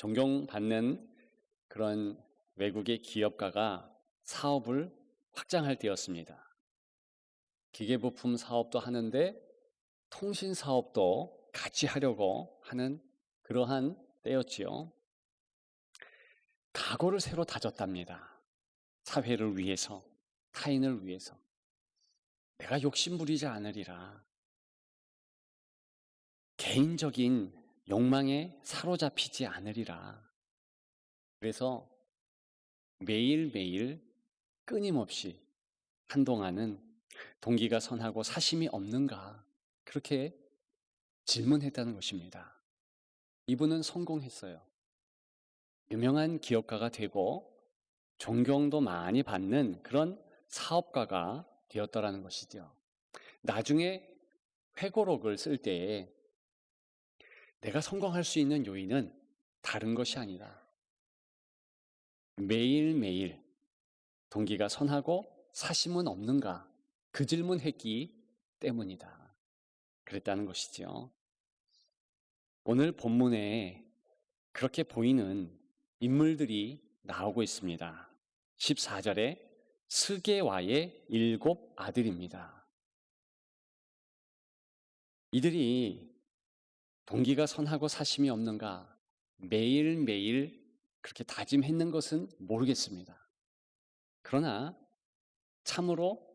존경받는 그런 외국의 기업가가 사업을 확장할 때였습니다. 기계부품 사업도 하는데 통신 사업도 같이 하려고 하는 그러한 때였지요. 각오를 새로 다졌답니다. 사회를 위해서, 타인을 위해서. 내가 욕심 부리지 않으리라. 개인적인 욕망에 사로잡히지 않으리라. 그래서 매일매일 끊임없이 한동안은 동기가 선하고 사심이 없는가 그렇게 질문했다는 것입니다. 이분은 성공했어요. 유명한 기업가가 되고 존경도 많이 받는 그런 사업가가 되었더라는 것이죠. 나중에 회고록을 쓸 때에 내가 성공할 수 있는 요인은 다른 것이 아니라 매일매일 동기가 선하고 사심은 없는가 그 질문했기 때문이다. 그랬다는 것이죠. 오늘 본문에 그렇게 보이는 인물들이 나오고 있습니다. 14절에 스게와의 7 아들입니다. 이들이 동기가 선하고 사심이 없는가 매일매일 그렇게 다짐했는 것은 모르겠습니다. 그러나 참으로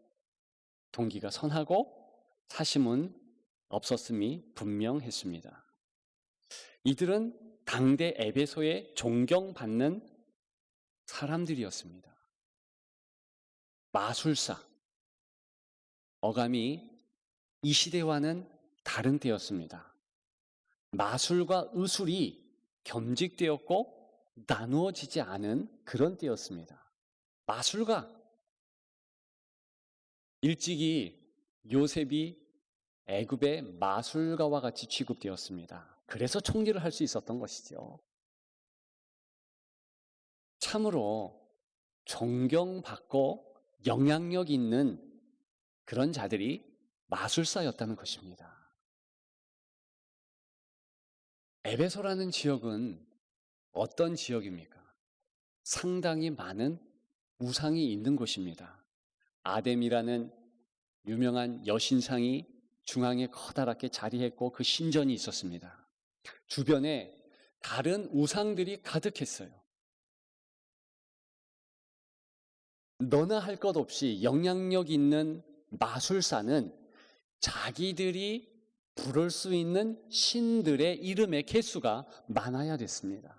동기가 선하고 사심은 없었음이 분명했습니다. 이들은 당대 에베소에 존경받는 사람들이었습니다. 마술사, 어감이 이 시대와는 다른 때였습니다. 마술과 의술이 겸직되었고 나누어지지 않은 그런 때였습니다. 마술가, 일찍이 요셉이 애굽의 마술가와 같이 취급되었습니다. 그래서 총리를 할 수 있었던 것이죠. 참으로 존경받고 영향력 있는 그런 자들이 마술사였다는 것입니다. 에베소라는 지역은 어떤 지역입니까? 상당히 많은 우상이 있는 곳입니다. 아뎀이라는 유명한 여신상이 중앙에 커다랗게 자리했고 그 신전이 있었습니다. 주변에 다른 우상들이 가득했어요. 너나 할 것 없이 영향력 있는 마술사는 자기들이 부를 수 있는 신들의 이름의 개수가 많아야 됐습니다.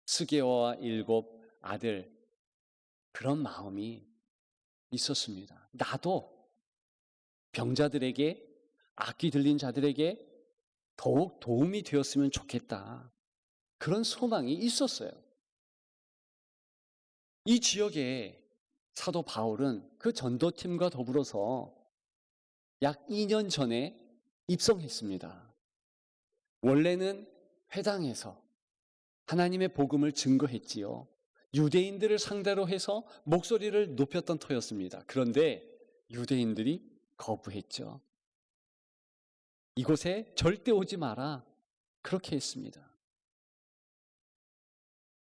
스게와와 7 아들, 그런 마음이 있었습니다. 나도 병자들에게, 악기 들린 자들에게 더욱 도움이 되었으면 좋겠다. 그런 소망이 있었어요. 이 지역에 사도 바울은 그 전도팀과 더불어서 약 2년 전에 입성했습니다. 원래는 회당에서 하나님의 복음을 증거했지요. 유대인들을 상대로 해서 목소리를 높였던 터였습니다. 그런데 유대인들이 거부했죠. 이곳에 절대 오지 마라. 그렇게 했습니다.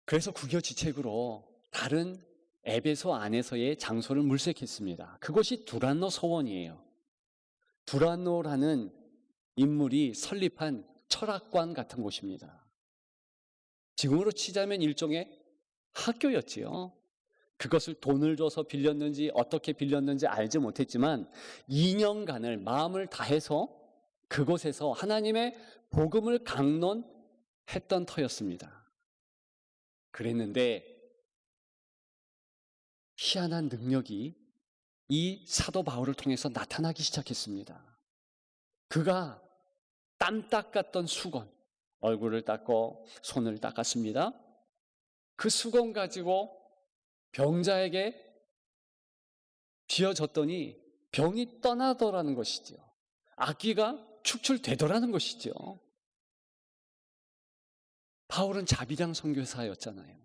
그래서 국여지책으로 다른 에베소 안에서의 장소를 물색했습니다. 그것이 두란노 서원이에요. 두란노라는 인물이 설립한 철학관 같은 곳입니다. 지금으로 치자면 일종의 학교였지요. 그것을 돈을 줘서 빌렸는지 어떻게 빌렸는지 알지 못했지만 2년간을 마음을 다해서 그곳에서 하나님의 복음을 강론했던 터였습니다. 그랬는데 희한한 능력이 이 사도 바울을 통해서 나타나기 시작했습니다. 그가 땀 닦았던 수건, 얼굴을 닦고 손을 닦았습니다. 그 수건 가지고 병자에게 쥐어줬더니 병이 떠나더라는 것이죠. 악귀가 축출되더라는 것이죠. 바울은 자비량 선교사였잖아요.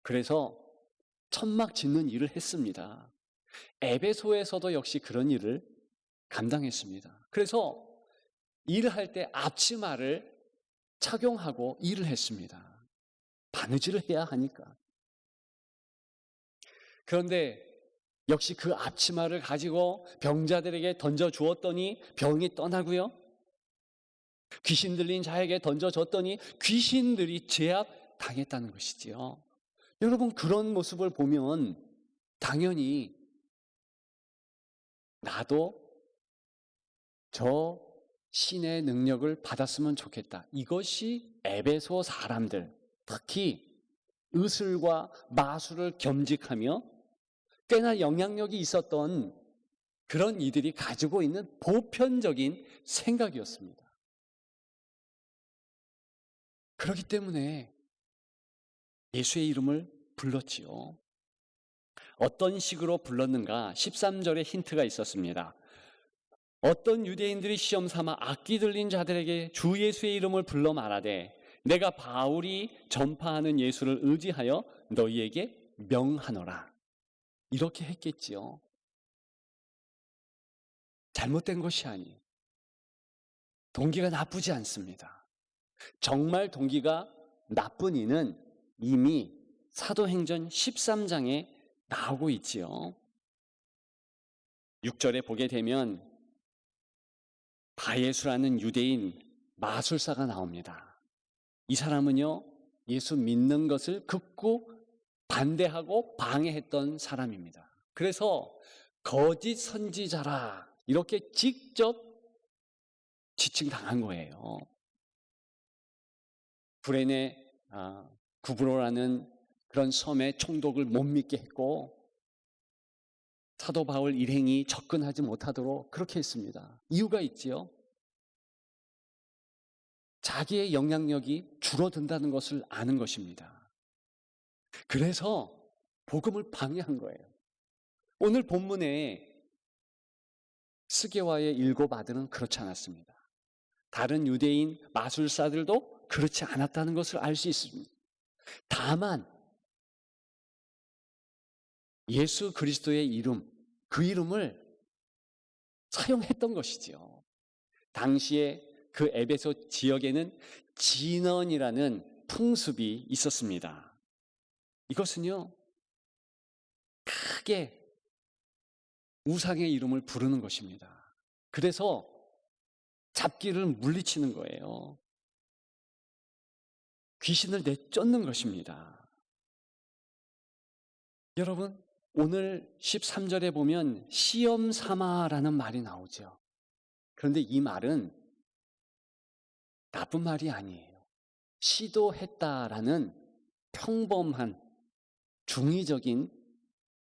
그래서 천막 짓는 일을 했습니다. 에베소에서도 역시 그런 일을 감당했습니다. 그래서 일할 때 앞치마를 착용하고 일을 했습니다. 바느질을 해야 하니까. 그런데 역시 그 앞치마를 가지고 병자들에게 던져 주었더니 병이 떠나고요. 귀신 들린 자에게 던져줬더니 귀신들이 제압당했다는 것이지요. 여러분, 그런 모습을 보면 당연히 나도 저 신의 능력을 받았으면 좋겠다. 이것이 에베소 사람들, 특히 의술과 마술을 겸직하며 꽤나 영향력이 있었던 그런 이들이 가지고 있는 보편적인 생각이었습니다. 그렇기 때문에 예수의 이름을 불렀지요. 어떤 식으로 불렀는가? 13절에 힌트가 있었습니다. 어떤 유대인들이 시험 삼아 악기 들린 자들에게 주 예수의 이름을 불러 말하되 내가 바울이 전파하는 예수를 의지하여 너희에게 명하노라. 이렇게 했겠지요. 잘못된 것이 아니에요. 동기가 나쁘지 않습니다. 정말 동기가 나쁜 이는 이미 사도행전 13장에 나오고 있지요. 6절에 보게 되면 바예수라는 유대인 마술사가 나옵니다. 이 사람은요, 예수 믿는 것을 극구 반대하고 방해했던 사람입니다. 그래서 거짓 선지자라 이렇게 직접 지칭당한 거예요. 구레네 구브로라는 그런 섬에 총독을 못 믿게 했고 사도 바울 일행이 접근하지 못하도록 그렇게 했습니다. 이유가 있지요. 자기의 영향력이 줄어든다는 것을 아는 것입니다. 그래서 복음을 방해한 거예요. 오늘 본문에 스게와의 7 아들은 그렇지 않았습니다. 다른 유대인 마술사들도 그렇지 않았다는 것을 알 수 있습니다. 다만 예수 그리스도의 이름, 그 이름을 사용했던 것이지요. 당시에 그 에베소 지역에는 진언이라는 풍습이 있었습니다. 이것은요, 크게 우상의 이름을 부르는 것입니다. 그래서 잡기를 물리치는 거예요. 귀신을 내쫓는 것입니다. 여러분, 오늘 13절에 보면 시험 삼아라는 말이 나오죠. 그런데 이 말은 나쁜 말이 아니에요. 시도했다라는 평범한 중의적인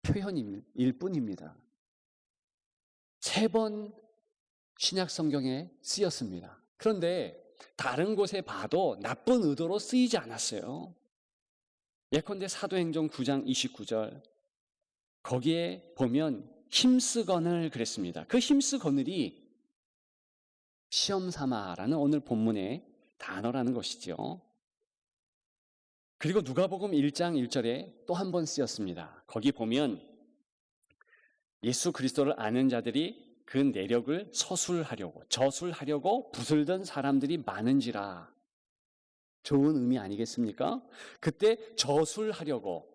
표현일 뿐입니다. 3번 신약 성경에 쓰였습니다. 그런데 다른 곳에 봐도 나쁜 의도로 쓰이지 않았어요. 예컨대 사도행전 9장 29절 거기에 보면 힘쓰거늘 그랬습니다. 그 힘쓰거늘이 시험삼아라는 오늘 본문의 단어라는 것이죠. 그리고 누가복음 1장 1절에 또 한 번 쓰였습니다. 거기 보면 예수 그리스도를 아는 자들이 그 내력을 서술하려고 저술하려고 부술던 사람들이 많은지라. 좋은 의미 아니겠습니까? 그때 저술하려고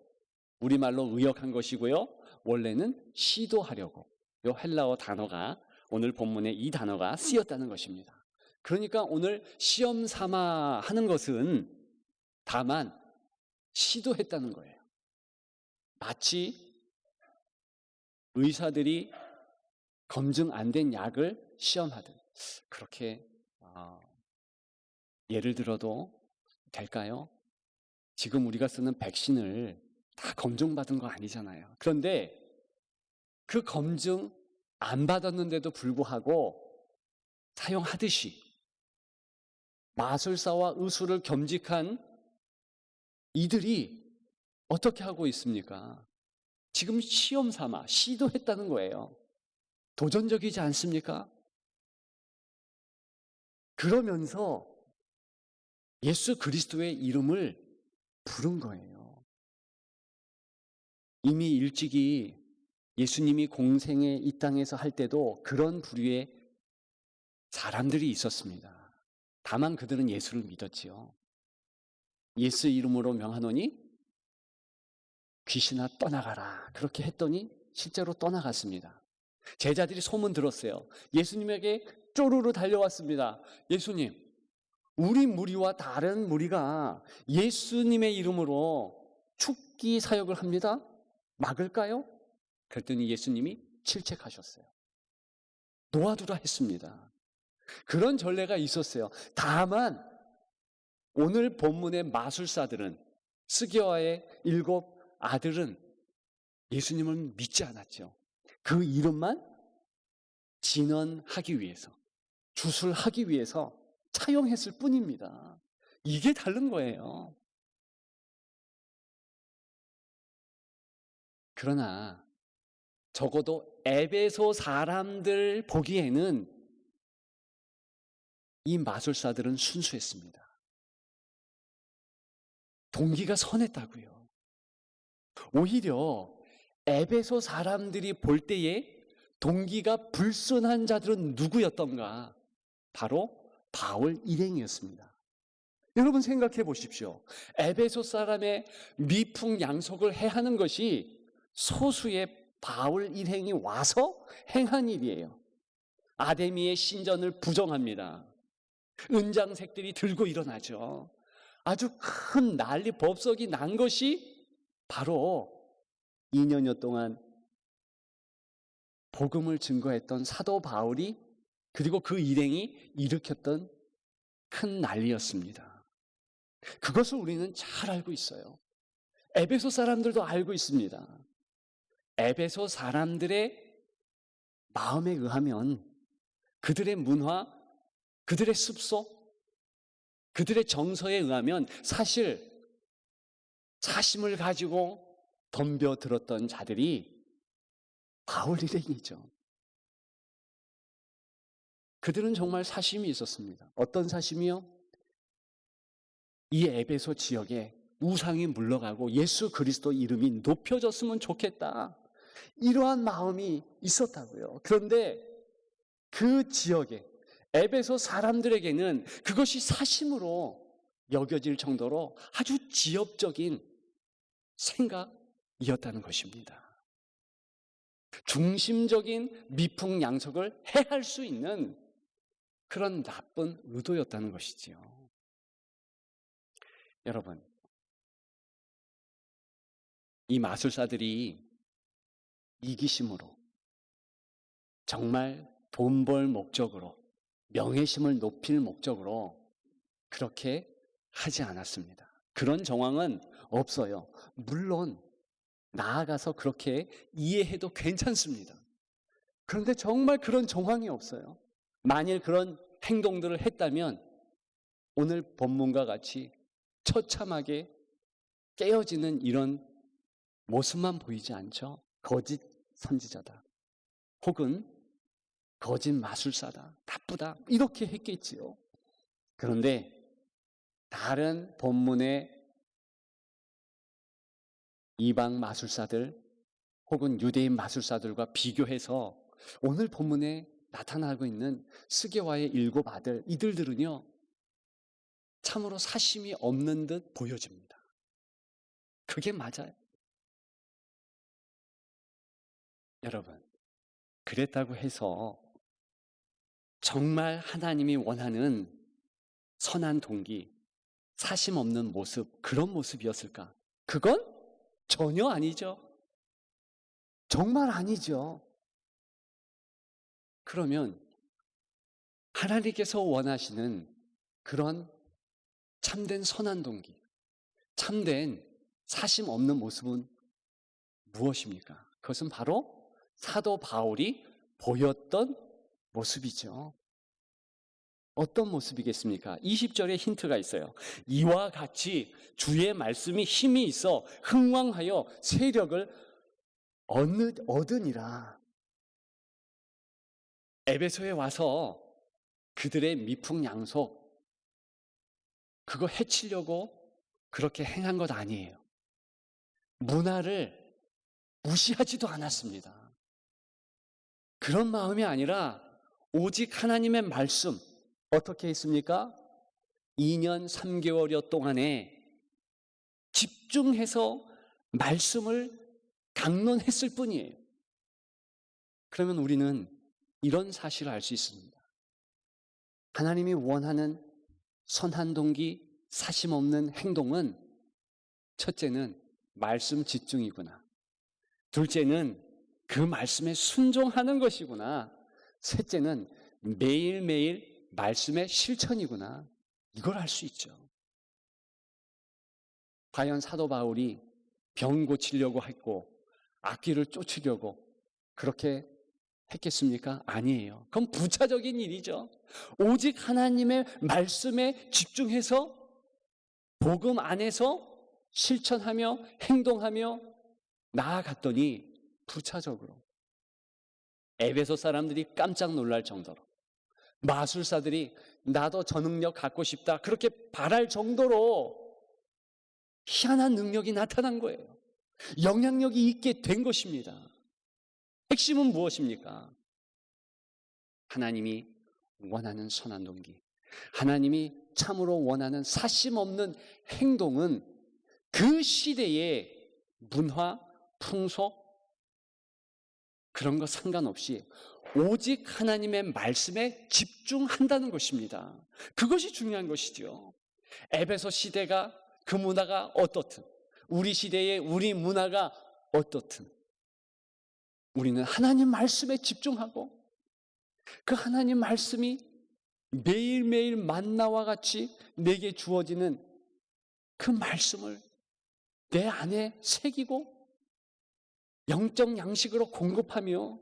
우리말로 의역한 것이고요. 원래는 시도하려고 이 헬라어 단어가 오늘 본문에 이 단어가 쓰였다는 것입니다. 그러니까 오늘 시험 삼아 하는 것은 다만 시도했다는 거예요. 마치 의사들이 검증 안 된 약을 시험하듯 그렇게 예를 들어도 될까요? 지금 우리가 쓰는 백신을 다 검증받은 거 아니잖아요. 그런데 그 검증 안 받았는데도 불구하고 사용하듯이 마술사와 의술을 겸직한 이들이 어떻게 하고 있습니까? 지금 시험 삼아 시도했다는 거예요. 도전적이지 않습니까? 그러면서 예수 그리스도의 이름을 부른 거예요. 이미 일찍이 예수님이 공생에 이 땅에서 할 때도 그런 부류의 사람들이 있었습니다. 다만 그들은 예수를 믿었지요. 예수 이름으로 명하노니 귀신아 떠나가라. 그렇게 했더니 실제로 떠나갔습니다. 제자들이 소문 들었어요. 예수님에게 쪼르르 달려왔습니다. 예수님, 우리 무리와 다른 무리가 예수님의 이름으로 축기 사역을 합니다. 막을까요? 그랬더니 예수님이 질책하셨어요. 놓아두라 했습니다. 그런 전례가 있었어요. 다만 오늘 본문의 마술사들은, 스게와의 7 아들은 예수님을 믿지 않았죠. 그 이름만 진언하기 위해서, 주술하기 위해서 차용했을 뿐입니다. 이게 다른 거예요. 그러나 적어도 에베소 사람들 보기에는 이 마술사들은 순수했습니다. 동기가 선했다고요. 오히려 에베소 사람들이 볼 때에 동기가 불순한 자들은 누구였던가? 바로 바울 일행이었습니다. 여러분 생각해 보십시오. 에베소 사람의 미풍양속을 해하는 것이 소수의 바울 일행이 와서 행한 일이에요. 아데미의 신전을 부정합니다. 은장색들이 들고 일어나죠. 아주 큰 난리 법석이 난 것이 바로 2년여 동안 복음을 증거했던 사도 바울이, 그리고 그 일행이 일으켰던 큰 난리였습니다. 그것을 우리는 잘 알고 있어요. 에베소 사람들도 알고 있습니다. 에베소 사람들의 마음에 의하면 그들의 문화, 그들의 습속, 그들의 정서에 의하면 사실 사심을 가지고 덤벼들었던 자들이 바울 일행이죠. 그들은 정말 사심이 있었습니다. 어떤 사심이요? 이 에베소 지역에 우상이 물러가고 예수 그리스도 이름이 높여졌으면 좋겠다. 이러한 마음이 있었다고요. 그런데 그 지역에 에베소 사람들에게는 그것이 사심으로 여겨질 정도로 아주 지엽적인 생각이었다는 것입니다. 중심적인 미풍양속을 해할 수 있는 그런 나쁜 의도였다는 것이지요. 여러분, 이 마술사들이 이기심으로, 정말 돈 벌 목적으로, 명예심을 높일 목적으로 그렇게 하지 않았습니다. 그런 정황은 없어요. 물론 나아가서 그렇게 이해해도 괜찮습니다. 그런데 정말 그런 정황이 없어요. 만일 그런 행동들을 했다면 오늘 본문과 같이 처참하게 깨어지는 이런 모습만 보이지 않죠? 거짓 선지자다, 혹은 거짓 마술사다, 나쁘다, 이렇게 했겠지요. 그런데 다른 본문의 이방 마술사들 혹은 유대인 마술사들과 비교해서 오늘 본문에 나타나고 있는 스게와의 7 아들, 이들들은요 참으로 사심이 없는 듯 보여집니다. 그게 맞아요. 여러분, 그랬다고 해서 정말 하나님이 원하는 선한 동기, 사심 없는 모습, 그런 모습이었을까? 그건 전혀 아니죠. 정말 아니죠. 그러면 하나님께서 원하시는 그런 참된 선한 동기, 참된 사심 없는 모습은 무엇입니까? 그것은 바로 사도 바울이 보였던 모습이죠. 어떤 모습이겠습니까? 20절에 힌트가 있어요. 이와 같이 주의 말씀이 힘이 있어 흥왕하여 세력을 얻으니라. 에베소에 와서 그들의 미풍양속, 그거 해치려고 그렇게 행한 것 아니에요. 문화를 무시하지도 않았습니다. 그런 마음이 아니라 오직 하나님의 말씀, 어떻게 했습니까? 2년 3개월여 동안에 집중해서 말씀을 강론했을 뿐이에요. 그러면 우리는 이런 사실을 알 수 있습니다. 하나님이 원하는 선한 동기, 사심 없는 행동은 첫째는 말씀 집중이구나. 둘째는 그 말씀에 순종하는 것이구나. 셋째는 매일매일 말씀의 실천이구나. 이걸 알 수 있죠. 과연 사도 바울이 병 고치려고 했고 악귀를 쫓으려고 그렇게 했겠습니까? 아니에요. 그건 부차적인 일이죠. 오직 하나님의 말씀에 집중해서 복음 안에서 실천하며 행동하며 나아갔더니 부차적으로 에베소 사람들이 깜짝 놀랄 정도로, 마술사들이 나도 저 능력 갖고 싶다 그렇게 바랄 정도로 희한한 능력이 나타난 거예요. 영향력이 있게 된 것입니다. 핵심은 무엇입니까? 하나님이 원하는 선한 동기, 하나님이 참으로 원하는 사심 없는 행동은 그 시대의 문화, 풍속 그런 거 상관없이 오직 하나님의 말씀에 집중한다는 것입니다. 그것이 중요한 것이죠. 에베소 시대가 그 문화가 어떻든, 우리 시대의 우리 문화가 어떻든 우리는 하나님 말씀에 집중하고 그 하나님 말씀이 매일매일 만나와 같이 내게 주어지는 그 말씀을 내 안에 새기고 영적 양식으로 공급하며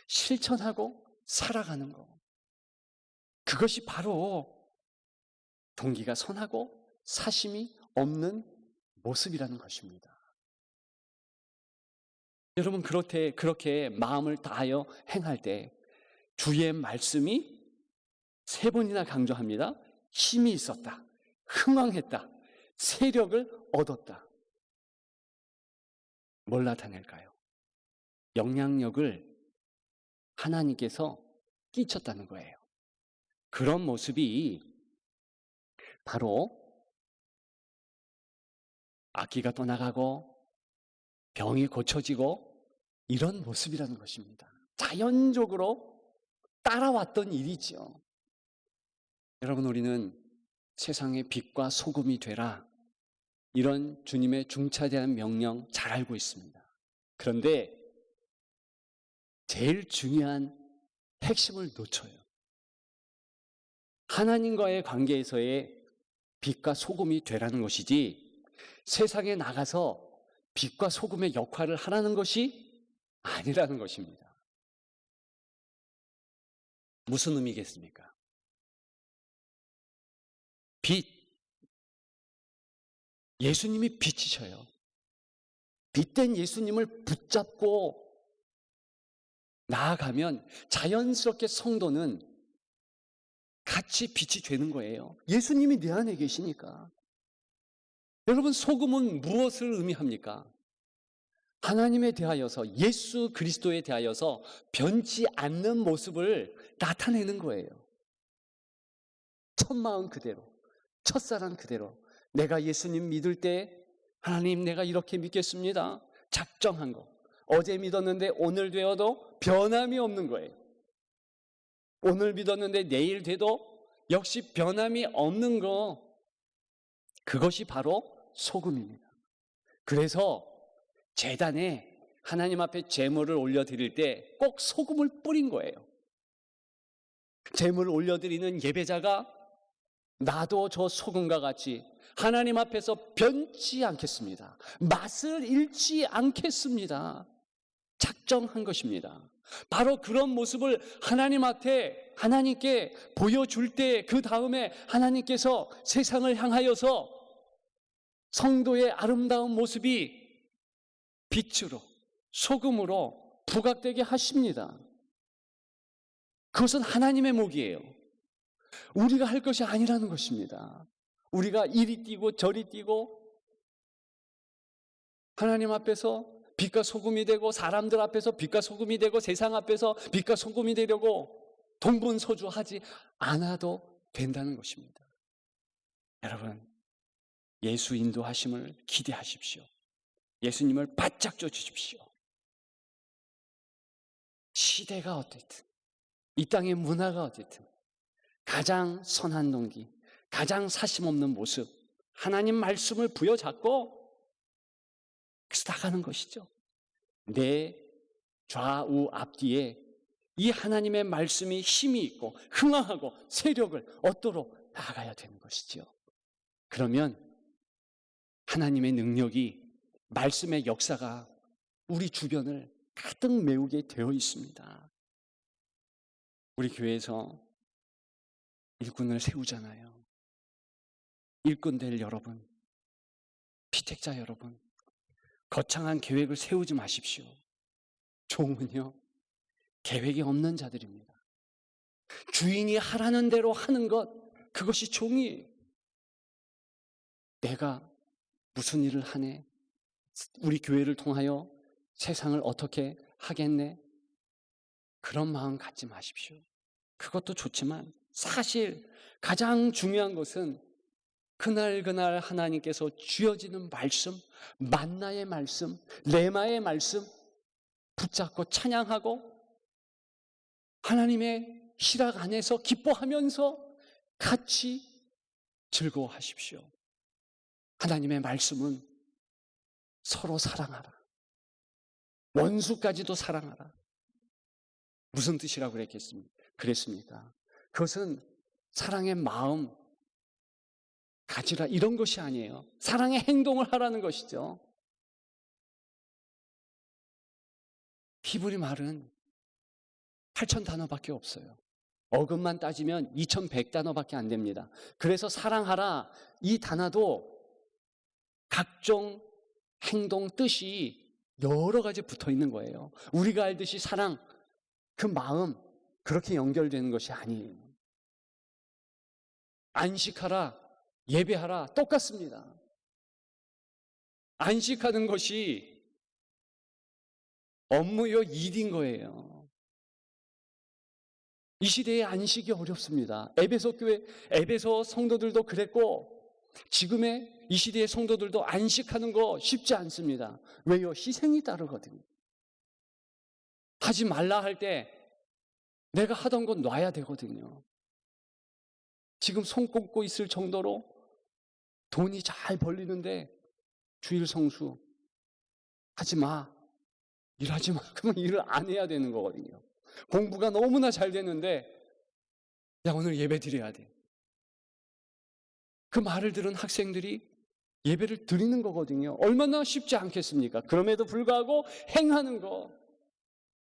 실천하고 살아가는 것. 그것이 바로 동기가 선하고 사심이 없는 모습이라는 것입니다. 여러분, 그렇게 마음을 다하여 행할 때 주의 말씀이 3번이나 강조합니다. 힘이 있었다, 흥왕했다, 세력을 얻었다. 뭘 나타낼까요? 영향력을 하나님께서 끼쳤다는 거예요. 그런 모습이 바로 악기가 떠나가고 병이 고쳐지고 이런 모습이라는 것입니다. 자연적으로 따라왔던 일이죠. 여러분, 우리는 세상의 빛과 소금이 되라, 이런 주님의 중차대한 명령 잘 알고 있습니다. 그런데 제일 중요한 핵심을 놓쳐요. 하나님과의 관계에서의 빛과 소금이 되라는 것이지 세상에 나가서 빛과 소금의 역할을 하라는 것이 아니라는 것입니다. 무슨 의미겠습니까? 빛, 예수님이 빛이셔요. 빛된 예수님을 붙잡고 나아가면 자연스럽게 성도는 같이 빛이 되는 거예요. 예수님이 내 안에 계시니까. 여러분, 소금은 무엇을 의미합니까? 하나님에 대하여서, 예수 그리스도에 대하여서 변치 않는 모습을 나타내는 거예요. 첫 마음 그대로, 첫사랑 그대로. 내가 예수님 믿을 때 하나님, 내가 이렇게 믿겠습니다. 작정한 거. 어제 믿었는데 오늘 되어도 변함이 없는 거예요. 오늘 믿었는데 내일 돼도 역시 변함이 없는 거. 그것이 바로 소금입니다. 그래서 제단에 하나님 앞에 제물을 올려드릴 때 꼭 소금을 뿌린 거예요. 제물을 올려드리는 예배자가 나도 저 소금과 같이 하나님 앞에서 변치 않겠습니다. 맛을 잃지 않겠습니다. 작정한 것입니다. 바로 그런 모습을 하나님 앞에 하나님께 보여줄 때 그 다음에 하나님께서 세상을 향하여서 성도의 아름다운 모습이 빛으로, 소금으로 부각되게 하십니다. 그것은 하나님의 목이에요. 우리가 할 것이 아니라는 것입니다. 우리가 이리 뛰고 저리 뛰고 하나님 앞에서 빛과 소금이 되고 사람들 앞에서 빛과 소금이 되고 세상 앞에서 빛과 소금이 되려고 동분서주하지 않아도 된다는 것입니다. 여러분, 예수 인도하심을 기대하십시오. 예수님을 바짝 쫓으십시오. 시대가 어쨌든, 이 땅의 문화가 어쨌든 가장 선한 동기, 가장 사심 없는 모습, 하나님 말씀을 부여잡고 그래서 나가는 것이죠. 내 좌우 앞뒤에 이 하나님의 말씀이 힘이 있고 흥황하고 세력을 얻도록 나아가야 되는 것이죠. 그러면 하나님의 능력이, 말씀의 역사가 우리 주변을 가득 메우게 되어 있습니다. 우리 교회에서 일꾼을 세우잖아요. 일꾼 될 여러분, 피택자 여러분, 거창한 계획을 세우지 마십시오. 종은요, 계획이 없는 자들입니다. 주인이 하라는 대로 하는 것, 그것이 종이에요. 내가 무슨 일을 하네? 우리 교회를 통하여 세상을 어떻게 하겠네? 그런 마음 갖지 마십시오. 그것도 좋지만 사실 가장 중요한 것은 그날 하나님께서 주어지는 말씀, 만나의 말씀, 레마의 말씀 붙잡고 찬양하고 하나님의 실학 안에서 기뻐하면서 같이 즐거워하십시오. 하나님의 말씀은 서로 사랑하라. 원수까지도 사랑하라. 무슨 뜻이라고 그랬습니까? 그것은 사랑의 마음 가지라 이런 것이 아니에요. 사랑의 행동을 하라는 것이죠. 히브리 말은 8,000단어밖에 없어요. 어근만 따지면 2,100단어밖에 안 됩니다. 그래서 사랑하라 이 단어도 각종 행동 뜻이 여러 가지 붙어 있는 거예요. 우리가 알듯이 사랑, 그 마음 그렇게 연결되는 것이 아니에요. 안식하라, 예배하라 똑같습니다. 안식하는 것이 업무요 일인 거예요. 이 시대에 안식이 어렵습니다. 에베소 교회, 에베소 성도들도 그랬고 지금의 이 시대의 성도들도 안식하는 거 쉽지 않습니다. 왜요? 희생이 따르거든요. 하지 말라 할 때 내가 하던 건 놔야 되거든요. 지금 손 꼽고 있을 정도로 돈이 잘 벌리는데 주일 성수 하지 마, 일하지 마. 그러면 일을 안 해야 되는 거거든요. 공부가 너무나 잘 되는데 야 오늘 예배 드려야 돼. 그 말을 들은 학생들이 예배를 드리는 거거든요. 얼마나 쉽지 않겠습니까? 그럼에도 불구하고 행하는 거,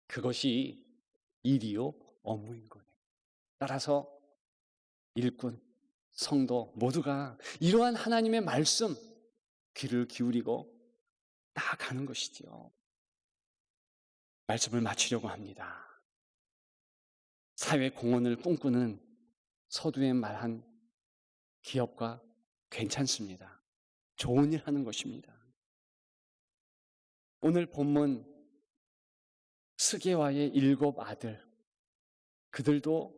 그것이 일이요 업무인 거예요. 따라서 일꾼, 성도 모두가 이러한 하나님의 말씀 귀를 기울이고 나아가는 것이지요. 말씀을 마치려고 합니다. 사회 공헌을 꿈꾸는 서두에 말한 기업과 괜찮습니다. 좋은 일 하는 것입니다. 오늘 본문 스게와의 7 아들, 그들도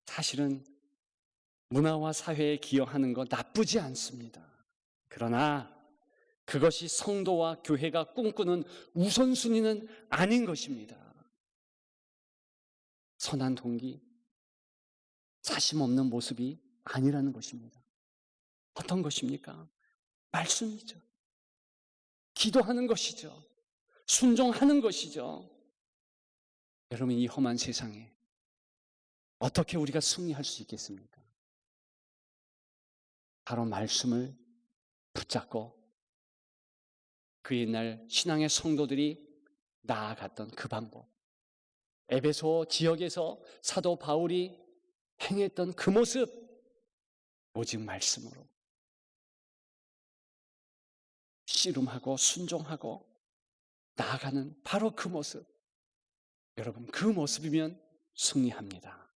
사실은 문화와 사회에 기여하는 거 나쁘지 않습니다. 그러나 그것이 성도와 교회가 꿈꾸는 우선순위는 아닌 것입니다. 선한 동기, 사심 없는 모습이 아니라는 것입니다. 어떤 것입니까? 말씀이죠. 기도하는 것이죠. 순종하는 것이죠. 여러분, 이 험한 세상에 어떻게 우리가 승리할 수 있겠습니까? 바로 말씀을 붙잡고 그 옛날 신앙의 성도들이 나아갔던 그 방법, 에베소 지역에서 사도 바울이 행했던 그 모습, 오직 말씀으로 씨름하고 순종하고 나아가는 바로 그 모습. 여러분, 그 모습이면 승리합니다.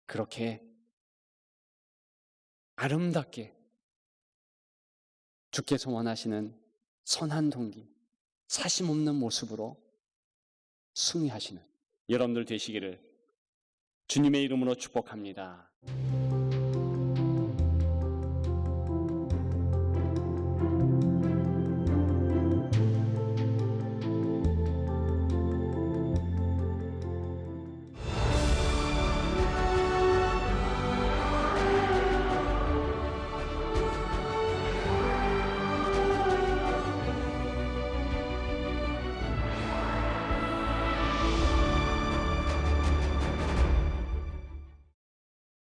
그렇게 아름답게 주께서 원하시는 선한 동기, 사심 없는 모습으로 승리하시는 여러분들 되시기를 주님의 이름으로 축복합니다.